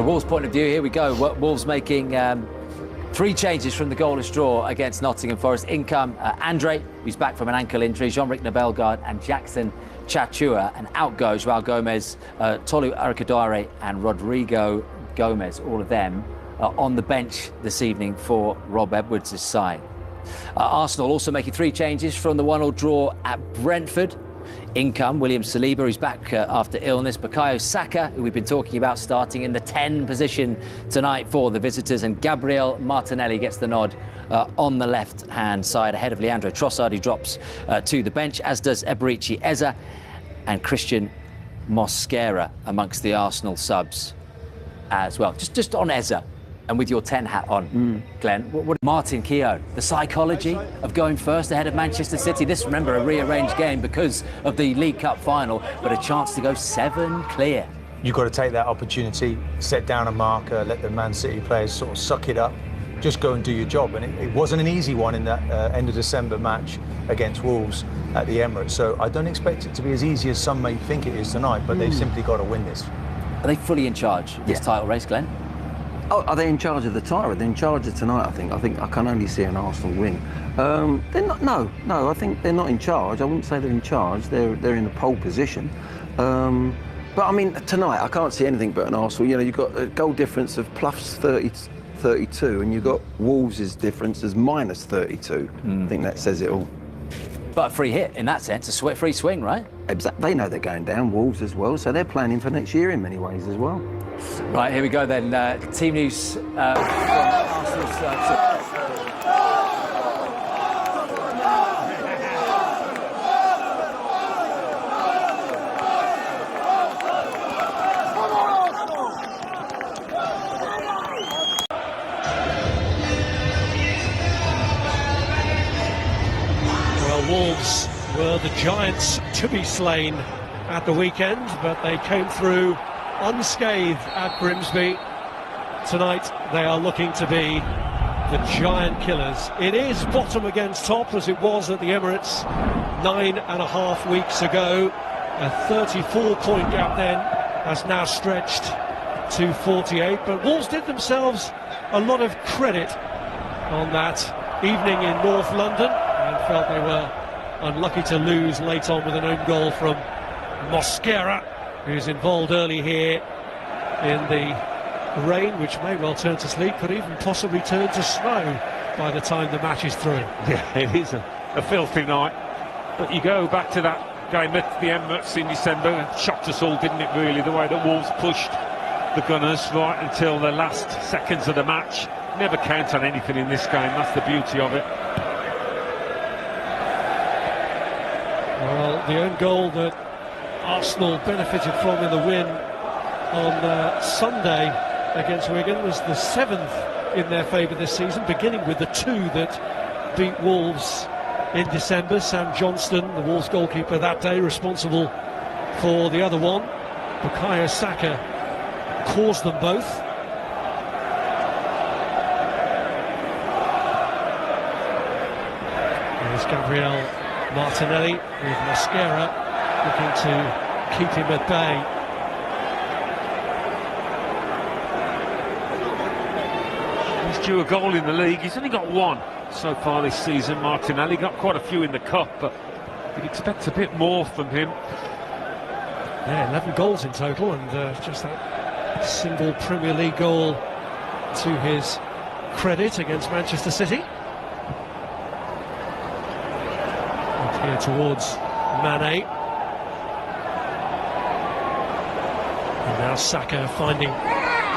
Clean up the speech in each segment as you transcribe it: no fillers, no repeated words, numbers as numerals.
Wolves' point of view, here we go. Wolves making 3 changes from the goalless draw against Nottingham Forest. In come Andre, who's back from an ankle injury, Jean-Ric Nabelgard and Jackson Chachua. And out goes João Gomez, Tolu Arikadare and Rodrigo Gomez. All of them on the bench this evening for Rob Edwards' side. Arsenal also making 3 changes from the 1-1 draw at Brentford. In come William Saliba, who's back after illness. Bukayo Saka, who we've been talking about, starting in the 10 position tonight for the visitors. And Gabriel Martinelli gets the nod on the left-hand side, ahead of Leandro Trossard, who drops to the bench, as does Eberechi Eze and Christian Mosquera amongst the Arsenal subs as well. Just on Eze, and with your 10 hat on, Glenn, what Martin Keown, the psychology of going first ahead of Manchester City? This, remember, a rearranged game because of the League Cup final, but a chance to go 7 clear. You've got to take that opportunity, set down a marker, let the Man City players sort of suck it up, just go and do your job. And it wasn't an easy one in that end of December match against Wolves at the Emirates. So I don't expect it to be as easy as some may think it is tonight, but they've simply got to win this. Are they fully in charge of this title race, Glenn? Oh, are they in charge of the title? They're in charge of tonight, I think. I can only see an Arsenal win. They're not. No, I think they're not in charge. I wouldn't say they're in charge. They're in the pole position. But I mean, tonight I can't see anything but an Arsenal. You know, you've got a goal difference of plus 32, and you've got Wolves' difference as minus 32. I think that says it all. But a free hit in that sense, a free swing, right? Exactly. They know they're going down, Wolves as well, so they're planning for next year in many ways as well. Right, here we go then. Team news from Arsenal's Wolves were the giants to be slain at the weekend, but they came through unscathed at Grimsby. Tonight they are looking to be the giant killers. It is bottom against top, as it was at the Emirates 9.5 weeks ago. A 34-point gap then has now stretched to 48, but Wolves did themselves a lot of credit on that evening in North London, and felt they were unlucky to lose late on with an own goal from Mosquera, who's involved early here in the rain, which may well turn to sleet, could even possibly turn to snow by the time the match is through. Yeah, it is a filthy night. But you go back to that game at the Emirates in December, and shocked us all, didn't it, really, the way that Wolves pushed the Gunners right until the last seconds of the match. Never count on anything in this game, that's the beauty of it. Well, the own goal that Arsenal benefited from in the win on Sunday against Wigan was the 7th in their favour this season, beginning with the 2 that beat Wolves in December. Sam Johnston, the Wolves goalkeeper that day, responsible for the other one. Bukayo Saka caused them both. There's Gabriel Martinelli with Mosquera looking to keep him at bay. He's due a goal in the league. He's only got 1 so far this season, Martinelli. Got quite a few in the cup, but you'd expect a bit more from him. Yeah, 11 goals in total, and just that single Premier League goal to his credit against Manchester City. Here towards Mane. And now Saka finding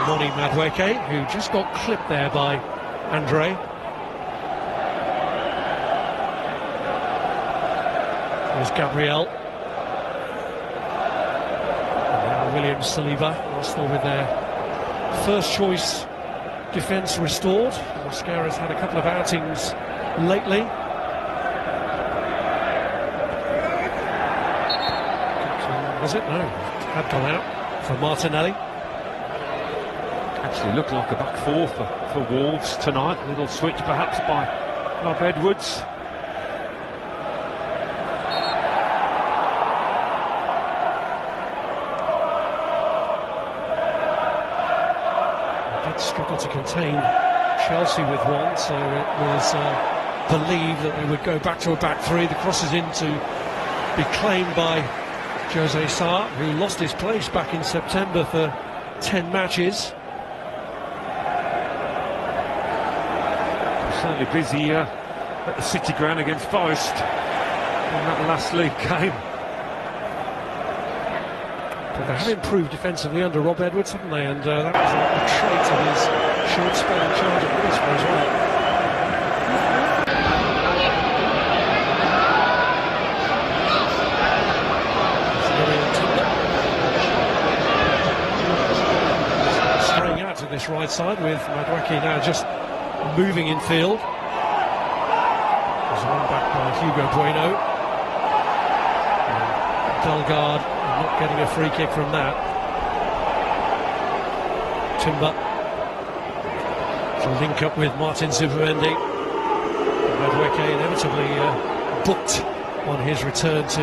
Noni Madueke, who just got clipped there by Andre. There's Gabriel. And now William Saliba, Arsenal with their first choice defence restored. Mosquera's had a couple of outings lately. Was it? No, had gone out for Martinelli. Actually looked like a back 4 for Wolves tonight. A little switch perhaps by Rob Edwards. struggled to contain Chelsea with one, so it was believed that they would go back to a back three. The cross is in to be claimed by Jose Sarr, who lost his place back in September for 10 matches. Certainly busy at the City Ground against Forest in that last league game. But they have improved defensively under Rob Edwards, haven't they? And that was a trait of his short spell in charge at Middlesbrough as well. Spraying out to this right side with Madwaki now just moving in field. There's one back by Hugo Bueno. Bellegarde not getting a free kick from that. Timber to link up with Martin Zubimendi. Madwaki inevitably booked on his return to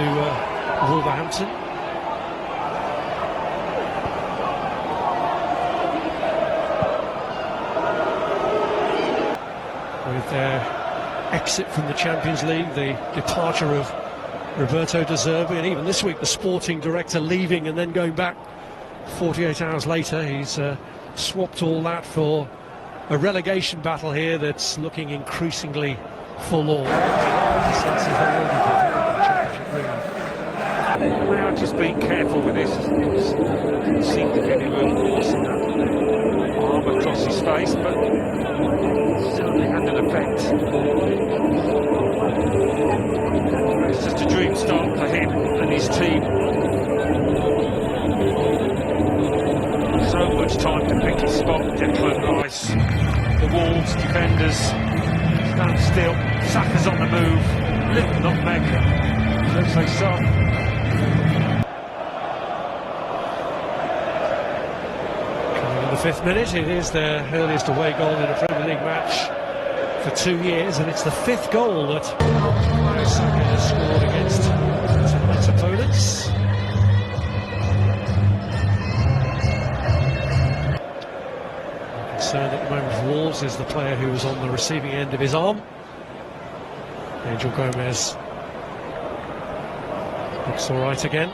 Wolverhampton. With their exit from the Champions League, the departure of Roberto De Zerbi, and even this week the sporting director leaving and then going back 48 hours later, he's swapped all that for a relegation battle here that's looking increasingly forlorn. They are just being careful with this. Didn't seem to get any real force in that arm across his face, but certainly had an effect. It's just a dream start for him and his team. So much time to pick his spot. Declan Rice, the Wolves defenders stand still. Saka's on the move. Little nutmeg. Let's say so. In the 5th minute, it is their earliest away goal in a Premier League match for 2 years, and it's the 5th goal that Saka has scored against tonight's opponents. Concerned at the moment for Wolves is the player who was on the receiving end of his arm. Angel Gomez looks all right again.